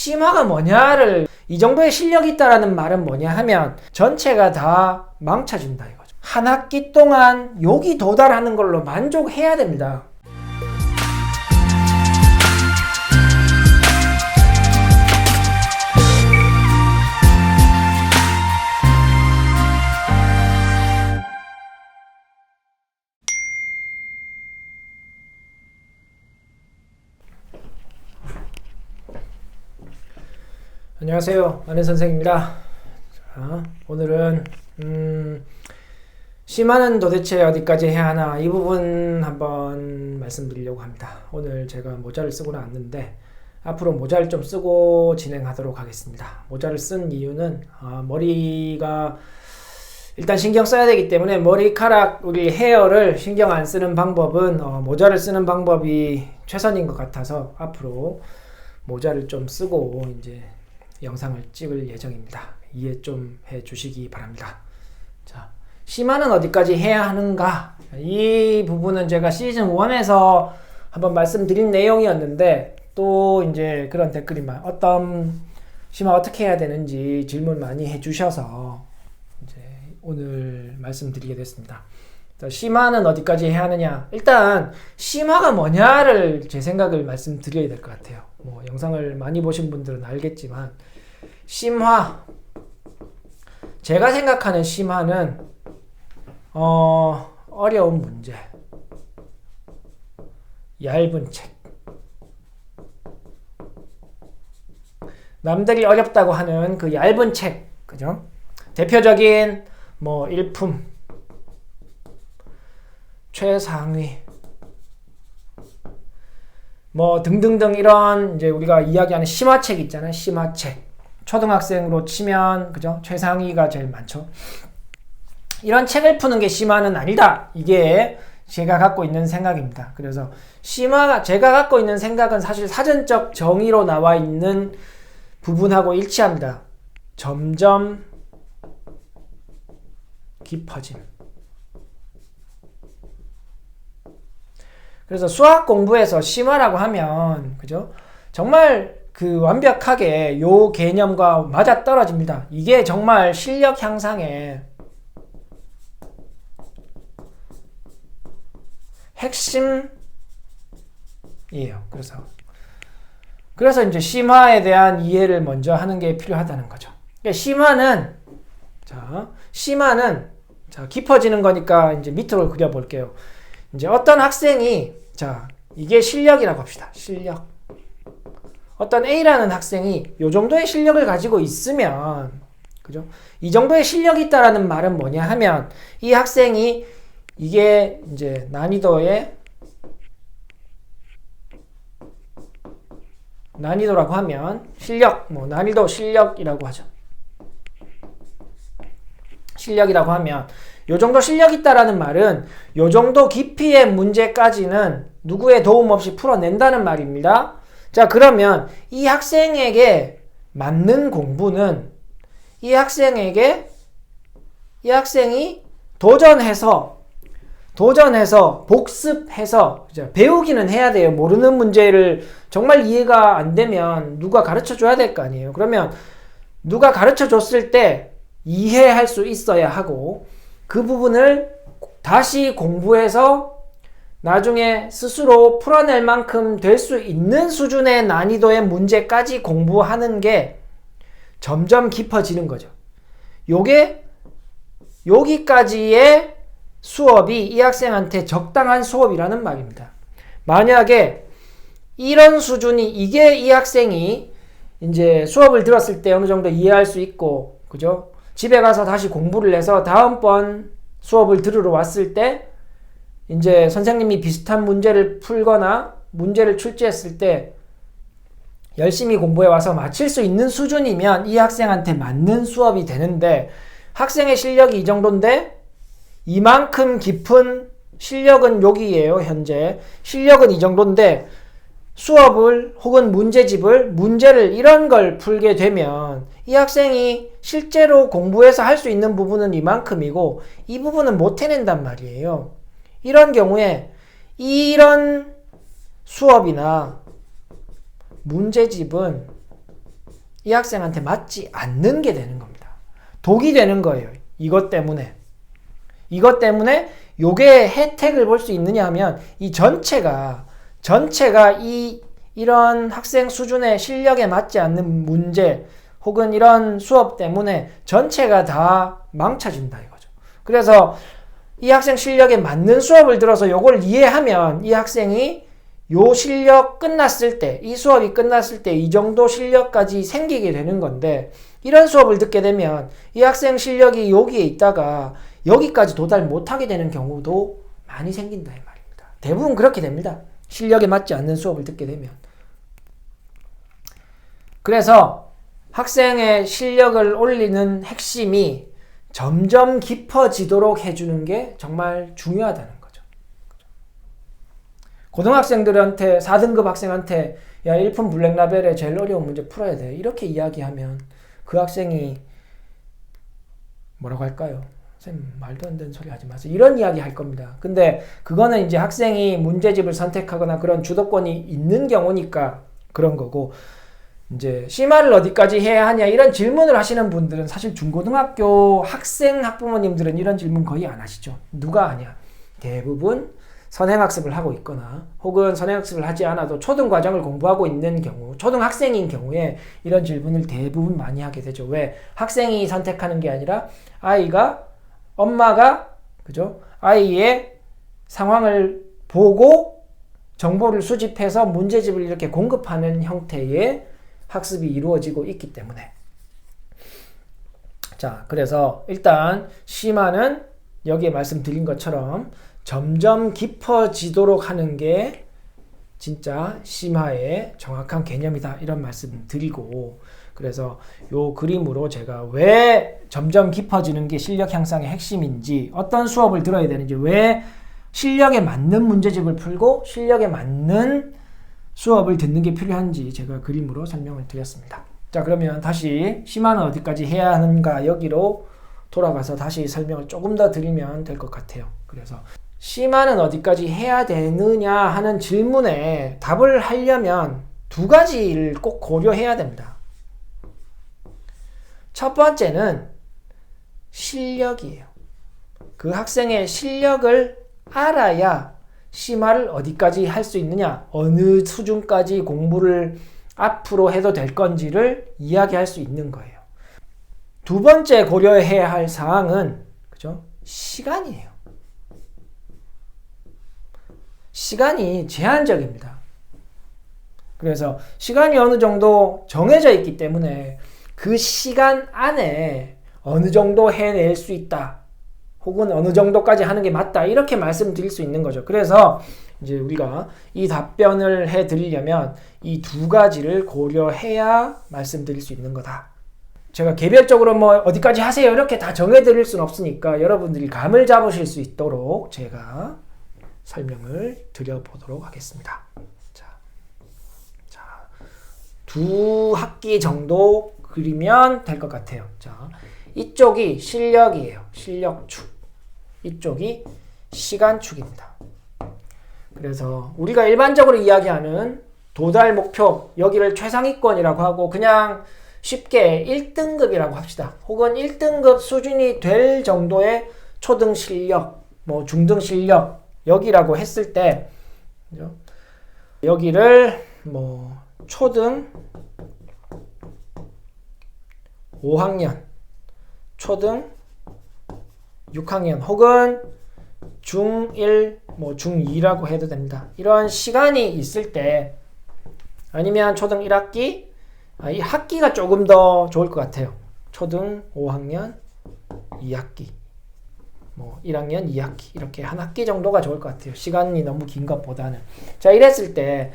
심화가 뭐냐를, 이 정도의 실력이 있다라는 말은 뭐냐 하면 전체가 다 망쳐진다 이거죠. 한 학기 동안 여기 도달하는 걸로 만족해야 됩니다. 안녕하세요, 안혜 선생입니다. 자, 오늘은 심화는 도대체 어디까지 해야 하나, 이 부분 한번 말씀드리려고 합니다. 오늘 제가 모자를 쓰고 나왔는데 앞으로 모자를 좀 쓰고 진행하도록 하겠습니다. 모자를 쓴 이유는 머리가 일단 신경 써야 되기 때문에 머리카락, 우리 헤어를 신경 안 쓰는 방법은 모자를 쓰는 방법이 최선인 것 같아서 앞으로 모자를 좀 쓰고 이제 영상을 찍을 예정입니다. 이해 좀 해주시기 바랍니다. 자, 심화는 어디까지 해야 하는가? 이 부분은 제가 시즌 1에서 한번 말씀드린 내용이었는데 또 이제 그런 댓글이 어떤 심화 어떻게 해야 되는지 질문 많이 해주셔서 이제 오늘 말씀드리게 됐습니다. 자, 심화는 어디까지 해야 하느냐? 일단 심화가 뭐냐를 제 생각을 말씀드려야 될 것 같아요. 영상을 많이 보신 분들은 알겠지만 심화, 제가 생각하는 심화는 어려운 문제, 얇은 책, 남들이 어렵다고 하는 그 얇은 책, 그죠? 대표적인 일품, 최상위, 등등등 이런 이제 우리가 이야기하는 심화책 있잖아요. 심화책. 초등학생으로 치면 그죠? 최상위가 제일 많죠. 이런 책을 푸는 게 심화는 아니다. 이게 제가 갖고 있는 생각입니다. 그래서 심화가, 제가 갖고 있는 생각은 사실 사전적 정의로 나와 있는 부분하고 일치합니다. 점점 깊어짐. 그래서 수학 공부에서 심화라고 하면 그죠? 정말 그 완벽하게 요 개념과 맞아떨어집니다. 이게 정말 실력 향상의 핵심이에요. 그래서 이제 심화에 대한 이해를 먼저 하는 게 필요하다는 거죠. 그러니까 심화는 깊어지는 거니까 이제 밑으로 그려볼게요. 이제 어떤 학생이, 이게 실력이라고 합시다. 실력. 어떤 A라는 학생이 요 정도의 실력을 가지고 있으면, 그죠? 이 정도의 실력이 있다라는 말은 뭐냐 하면, 이 학생이 이게 이제 난이도라고 하면 실력, 난이도 실력이라고 하죠. 실력이라고 하면 요 정도 실력 있다라는 말은 요 정도 깊이의 문제까지는 누구의 도움 없이 풀어낸다는 말입니다. 자, 그러면 이 학생에게 맞는 공부는 이 학생이 도전해서 복습해서 배우기는 해야 돼요. 모르는 문제를 정말 이해가 안 되면 누가 가르쳐 줘야 될 거 아니에요. 그러면 누가 가르쳐 줬을 때 이해할 수 있어야 하고, 그 부분을 다시 공부해서 나중에 스스로 풀어낼 만큼 될 수 있는 수준의 난이도의 문제까지 공부하는 게 점점 깊어지는 거죠. 요게 여기까지의 수업이 이 학생한테 적당한 수업이라는 말입니다. 만약에 이런 수준이, 이게 이 학생이 이제 수업을 들었을 때 어느 정도 이해할 수 있고, 그죠? 집에 가서 다시 공부를 해서 다음번 수업을 들으러 왔을 때 이제 선생님이 비슷한 문제를 풀거나 문제를 출제했을 때 열심히 공부해 와서 맞힐 수 있는 수준이면 이 학생한테 맞는 수업이 되는데, 학생의 실력이 이 정도인데 이만큼 깊은 실력은 여기에요. 현재 실력은 이 정도인데 수업을 혹은 문제를 이런 걸 풀게 되면 이 학생이 실제로 공부해서 할 수 있는 부분은 이만큼이고 이 부분은 못 해낸단 말이에요. 이런 경우에 이런 수업이나 문제집은 이 학생한테 맞지 않는 게 되는 겁니다. 독이 되는 거예요. 이것 때문에 요게 혜택을 볼 수 있느냐 하면 이 전체가 이런 학생 수준의 실력에 맞지 않는 문제 혹은 이런 수업 때문에 전체가 다 망쳐진다 이거죠. 그래서 이 학생 실력에 맞는 수업을 들어서 요걸 이해하면 이 학생이 요 실력 끝났을 때, 이 수업이 끝났을 때 이 정도 실력까지 생기게 되는 건데, 이런 수업을 듣게 되면 이 학생 실력이 여기에 있다가 여기까지 도달 못하게 되는 경우도 많이 생긴다 이 말입니다. 대부분 그렇게 됩니다. 실력에 맞지 않는 수업을 듣게 되면. 그래서 학생의 실력을 올리는 핵심이 점점 깊어지도록 해주는 게 정말 중요하다는 거죠. 고등학생들한테 4등급 학생한테 야 1품 블랙라벨의 제일 어려운 문제 풀어야 돼 이렇게 이야기하면 그 학생이 뭐라고 할까요? 쌤 말도 안 되는 소리 하지 마세요 이런 이야기 할 겁니다. 근데 그거는 이제 학생이 문제집을 선택하거나 그런 주도권이 있는 경우니까 그런 거고, 이제 심화를 어디까지 해야 하냐 이런 질문을 하시는 분들은 사실 중고등학교 학생 학부모님들은 이런 질문 거의 안 하시죠. 누가 하냐? 대부분 선행학습을 하고 있거나 혹은 선행학습을 하지 않아도 초등과정을 공부하고 있는 경우, 초등학생인 경우에 이런 질문을 대부분 많이 하게 되죠. 왜? 학생이 선택하는 게 아니라 엄마가 그죠? 아이의 상황을 보고 정보를 수집해서 문제집을 이렇게 공급하는 형태의 학습이 이루어지고 있기 때문에. 자, 그래서 일단 심화는 여기에 말씀드린 것처럼 점점 깊어지도록 하는 게 진짜 심화의 정확한 개념이다 이런 말씀 드리고, 그래서 요 그림으로 제가 왜 점점 깊어지는 게 실력 향상의 핵심인지, 어떤 수업을 들어야 되는지, 왜 실력에 맞는 문제집을 풀고 실력에 맞는 수업을 듣는 게 필요한지 제가 그림으로 설명을 드렸습니다. 자, 그러면 다시 심화는 어디까지 해야 하는가 여기로 돌아가서 다시 설명을 조금 더 드리면 될 것 같아요. 그래서 심화는 어디까지 해야 되느냐 하는 질문에 답을 하려면 두 가지를 꼭 고려해야 됩니다. 첫 번째는 실력이에요. 그 학생의 실력을 알아야 심화를 어디까지 할 수 있느냐, 어느 수준까지 공부를 앞으로 해도 될 건지를 이야기할 수 있는 거예요. 두 번째 고려해야 할 사항은 그죠? 시간이에요. 시간이 제한적입니다. 그래서 시간이 어느 정도 정해져 있기 때문에 그 시간 안에 어느 정도 해낼 수 있다. 혹은 어느 정도까지 하는 게 맞다. 이렇게 말씀드릴 수 있는 거죠. 그래서 이제 우리가 이 답변을 해드리려면 이 두 가지를 고려해야 말씀드릴 수 있는 거다. 제가 개별적으로 뭐 어디까지 하세요 이렇게 다 정해드릴 수는 없으니까 여러분들이 감을 잡으실 수 있도록 제가 설명을 드려보도록 하겠습니다. 자, 두 학기 정도 그리면 될 것 같아요. 자, 이쪽이 실력이에요. 실력축. 이쪽이 시간축입니다. 그래서 우리가 일반적으로 이야기하는 도달 목표, 여기를 최상위권이라고 하고 그냥 쉽게 1등급이라고 합시다. 혹은 1등급 수준이 될 정도의 초등 실력, 뭐 중등 실력 여기라고 했을 때 여기를 뭐 초등 5학년, 초등 6학년 혹은 중1, 뭐 중2라고 해도 됩니다. 이런 시간이 있을 때 아니면 초등 1학기, 이 학기가 조금 더 좋을 것 같아요. 초등 5학년 2학기, 뭐 1학년 2학기 이렇게 한 학기 정도가 좋을 것 같아요. 시간이 너무 긴 것보다는. 자, 이랬을 때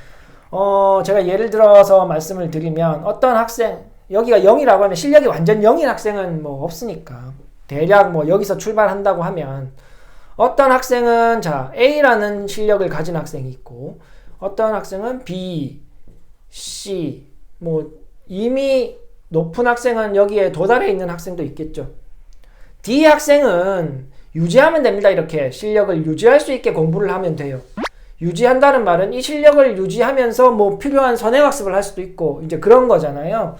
제가 예를 들어서 말씀을 드리면 어떤 학생, 여기가 0이라고 하면 실력이 완전 0인 학생은 뭐 없으니까 대략 뭐 여기서 출발한다고 하면 어떤 학생은 자 A라는 실력을 가진 학생이 있고 어떤 학생은 B, C 뭐 이미 높은 학생은 여기에 도달해 있는 학생도 있겠죠. D 학생은 유지하면 됩니다. 이렇게 실력을 유지할 수 있게 공부를 하면 돼요. 유지한다는 말은 이 실력을 유지하면서 뭐 필요한 선행학습을 할 수도 있고 이제 그런 거잖아요.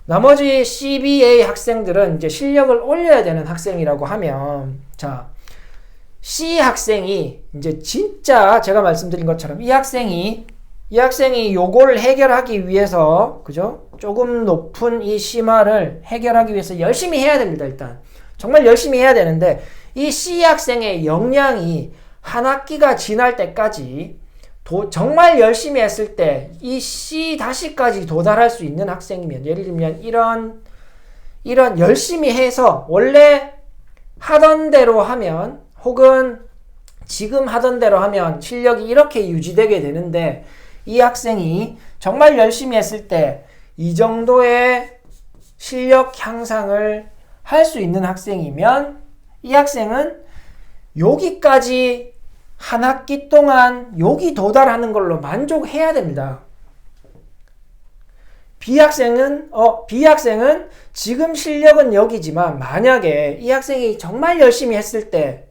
나머지 CBA 학생들은 이제 실력을 올려야 되는 학생이라고 하면, 자, C 학생이 이제 진짜 제가 말씀드린 것처럼 이 학생이 요걸 해결하기 위해서, 그죠? 조금 높은 이 심화를 해결하기 위해서 열심히 해야 됩니다, 일단. 정말 열심히 해야 되는데, 이 C 학생의 역량이 한 학기가 지날 때까지 정말 열심히 했을 때 이 C-까지 도달할 수 있는 학생이면, 예를 들면 이런 열심히 해서 원래 하던 대로 하면, 혹은 지금 하던 대로 하면 실력이 이렇게 유지되게 되는데, 이 학생이 정말 열심히 했을 때 이 정도의 실력 향상을 할 수 있는 학생이면, 이 학생은 여기까지 한 학기 동안 여기 도달하는 걸로 만족해야 됩니다. B학생은 지금 실력은 여기지만, 만약에 이 학생이 정말 열심히 했을 때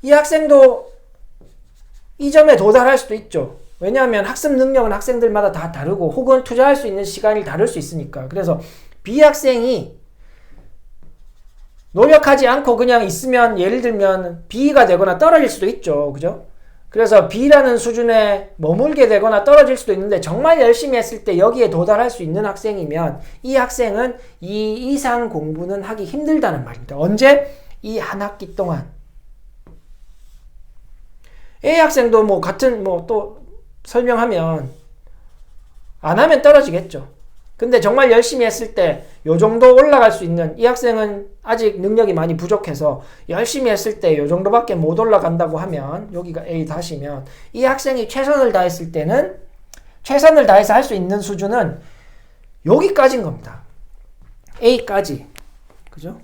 이 학생도 이 점에 도달할 수도 있죠. 왜냐하면 학습 능력은 학생들마다 다 다르고, 혹은 투자할 수 있는 시간이 다를 수 있으니까. 그래서 B학생이 노력하지 않고 그냥 있으면, 예를 들면 B가 되거나 떨어질 수도 있죠. 그죠? 그래서 B라는 수준에 머물게 되거나 떨어질 수도 있는데, 정말 열심히 했을 때 여기에 도달할 수 있는 학생이면 이 학생은 이 이상 공부는 하기 힘들다는 말입니다. 언제? 이 한 학기 동안. A 학생도 같은 또 설명하면 안 하면 떨어지겠죠. 근데 정말 열심히 했을 때 요 정도 올라갈 수 있는, 이 학생은 아직 능력이 많이 부족해서 열심히 했을 때 요 정도밖에 못 올라간다고 하면, 여기가 A-이면 이 학생이 최선을 다했을 때는, 최선을 다해서 할 수 있는 수준은 여기까지인 겁니다. A까지. 그죠?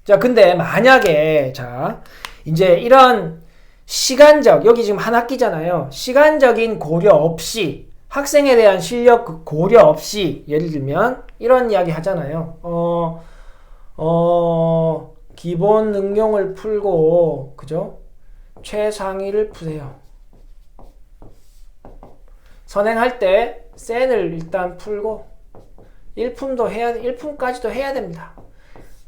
자, 근데 만약에, 자, 이제 이런 시간적, 여기 지금 한 학기잖아요. 시간적인 고려 없이, 학생에 대한 실력 고려 없이, 예를 들면 이런 이야기 하잖아요. 기본 응용을 풀고, 그죠? 최상위를 푸세요. 선행할 때 센을 일단 풀고 1품까지도 해야 됩니다.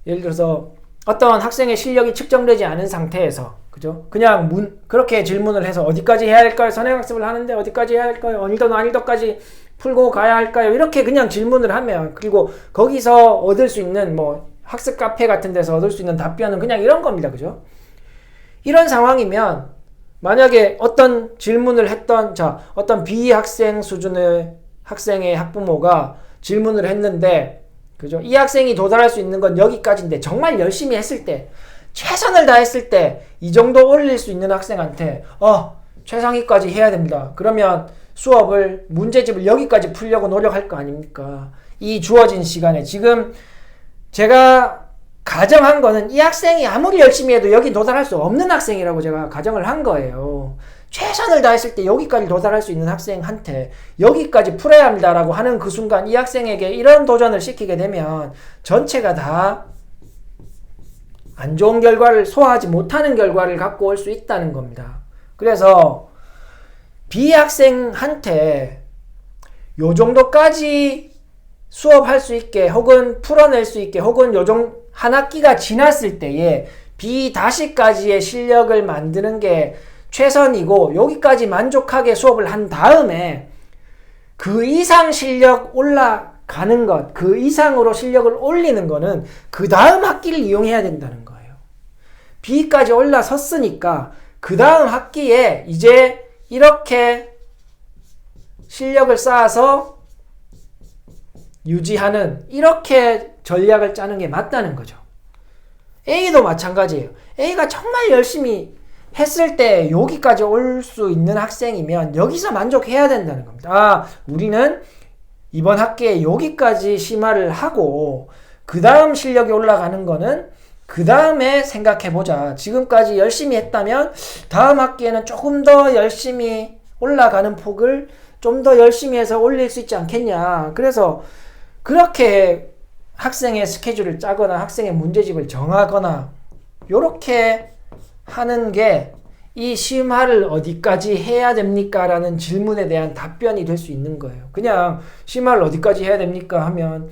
예를 들어서 어떤 학생의 실력이 측정되지 않은 상태에서, 그죠? 그냥 그렇게 질문을 해서 어디까지 해야 할까요? 선행학습을 하는데 어디까지 해야 할까요? 어느덧 난이도까지 풀고 가야 할까요? 이렇게 그냥 질문을 하면, 그리고 거기서 얻을 수 있는 학습 카페 같은 데서 얻을 수 있는 답변은 그냥 이런 겁니다. 그죠? 이런 상황이면, 만약에 어떤 질문을 했던, 어떤 B학생 수준의 학생의 학부모가 질문을 했는데, 그죠? 이 학생이 도달할 수 있는 건 여기까지인데, 정말 열심히 했을 때, 최선을 다했을 때 이 정도 올릴 수 있는 학생한테 최상위까지 해야 됩니다. 그러면 문제집을 여기까지 풀려고 노력할 거 아닙니까? 이 주어진 시간에. 지금 제가 가정한 거는 이 학생이 아무리 열심히 해도 여기 도달할 수 없는 학생이라고 제가 가정을 한 거예요. 최선을 다했을 때 여기까지 도달할 수 있는 학생한테 여기까지 풀어야 합니다라고 하는 그 순간, 이 학생에게 이런 도전을 시키게 되면 전체가 다 안 좋은 결과를, 소화하지 못하는 결과를 갖고 올 수 있다는 겁니다. 그래서 B학생한테 요 정도까지 수업할 수 있게, 혹은 풀어낼 수 있게, 혹은 한 학기가 지났을 때에 B-까지의 실력을 만드는 게 최선이고, 여기까지 만족하게 수업을 한 다음에 그 이상 실력 올라가는 것, 그 이상으로 실력을 올리는 거는 그 다음 학기를 이용해야 된다는 거예요. B까지 올라섰으니까 그 다음 학기에 이제 이렇게 실력을 쌓아서 유지하는, 이렇게 전략을 짜는 게 맞다는 거죠. A도 마찬가지예요. A가 정말 열심히 했을 때 여기까지 올 수 있는 학생이면 여기서 만족해야 된다는 겁니다. 우리는 이번 학기에 여기까지 심화를 하고 그 다음 실력이 올라가는 거는 그 다음에 생각해보자. 지금까지 열심히 했다면 다음 학기에는 조금 더 열심히 올라가는 폭을 좀 더 열심히 해서 올릴 수 있지 않겠냐. 그래서 그렇게 학생의 스케줄을 짜거나 학생의 문제집을 정하거나 요렇게 하는 게 이 심화를 어디까지 해야 됩니까? 라는 질문에 대한 답변이 될 수 있는 거예요. 그냥 심화를 어디까지 해야 됩니까? 하면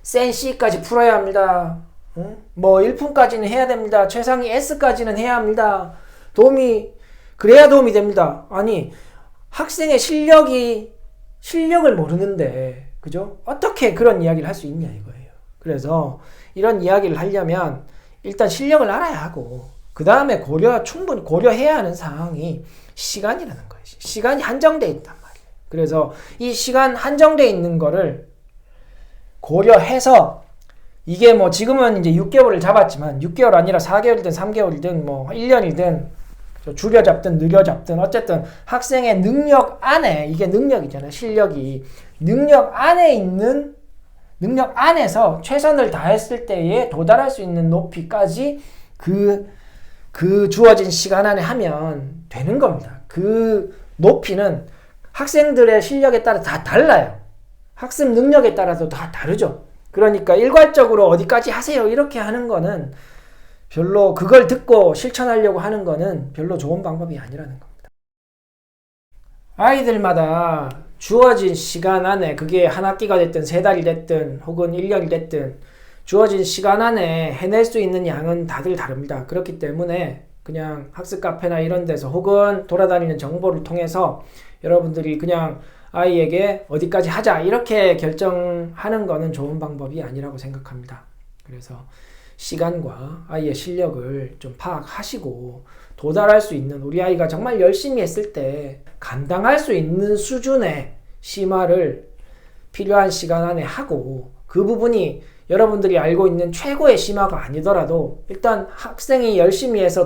센 C까지 풀어야 합니다. 뭐 1품까지는 해야 됩니다. 최상위 S까지는 해야 합니다. 그래야 도움이 됩니다. 아니, 학생의 실력을 모르는데, 그죠? 어떻게 그런 이야기를 할 수 있냐 이거예요. 그래서 이런 이야기를 하려면 일단 실력을 알아야 하고, 그 다음에 충분히 고려해야 하는 상황이 시간이라는 거예요. 시간이 한정되어 있단 말이에요. 그래서 이 시간 한정되어 있는 거를 고려해서, 이게 뭐 지금은 이제 6개월을 잡았지만 6개월 아니라 4개월이든 3개월이든 뭐 1년이든 줄여 잡든 느려 잡든 어쨌든 학생의 능력 안에, 이게 능력이잖아요. 실력이 능력 안에서 최선을 다했을 때에 도달할 수 있는 높이까지 그 주어진 시간 안에 하면 되는 겁니다. 그 높이는 학생들의 실력에 따라 다 달라요. 학습 능력에 따라서 다 다르죠. 그러니까 일괄적으로 어디까지 하세요 이렇게 하는 거는 별로, 그걸 듣고 실천하려고 하는 거는 별로 좋은 방법이 아니라는 겁니다. 아이들마다 주어진 시간 안에, 그게 한 학기가 됐든 3달이 됐든 혹은 1년이 됐든 주어진 시간 안에 해낼 수 있는 양은 다들 다릅니다. 그렇기 때문에 그냥 학습 카페나 이런 데서 혹은 돌아다니는 정보를 통해서 여러분들이 그냥 아이에게 어디까지 하자 이렇게 결정하는 거는 좋은 방법이 아니라고 생각합니다. 그래서 시간과 아이의 실력을 좀 파악하시고 도달할 수 있는, 우리 아이가 정말 열심히 했을 때 감당할 수 있는 수준의 심화를 필요한 시간 안에 하고, 그 부분이 여러분들이 알고 있는 최고의 심화가 아니더라도 일단 학생이 열심히 해서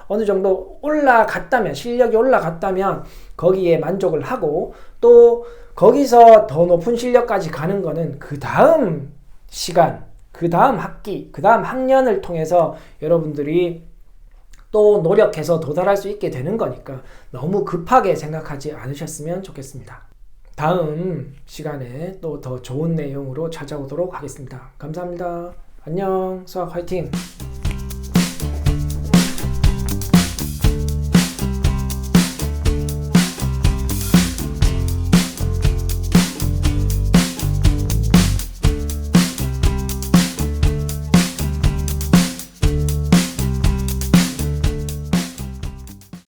어느 정도 올라갔다면, 실력이 올라갔다면 거기에 만족을 하고, 또 거기서 더 높은 실력까지 가는 거는 그 다음 시간, 그 다음 학기, 그 다음 학년을 통해서 여러분들이 또 노력해서 도달할 수 있게 되는 거니까 너무 급하게 생각하지 않으셨으면 좋겠습니다. 다음 시간에 또 더 좋은 내용으로 찾아오도록 하겠습니다. 감사합니다. 안녕. 수학 화이팅!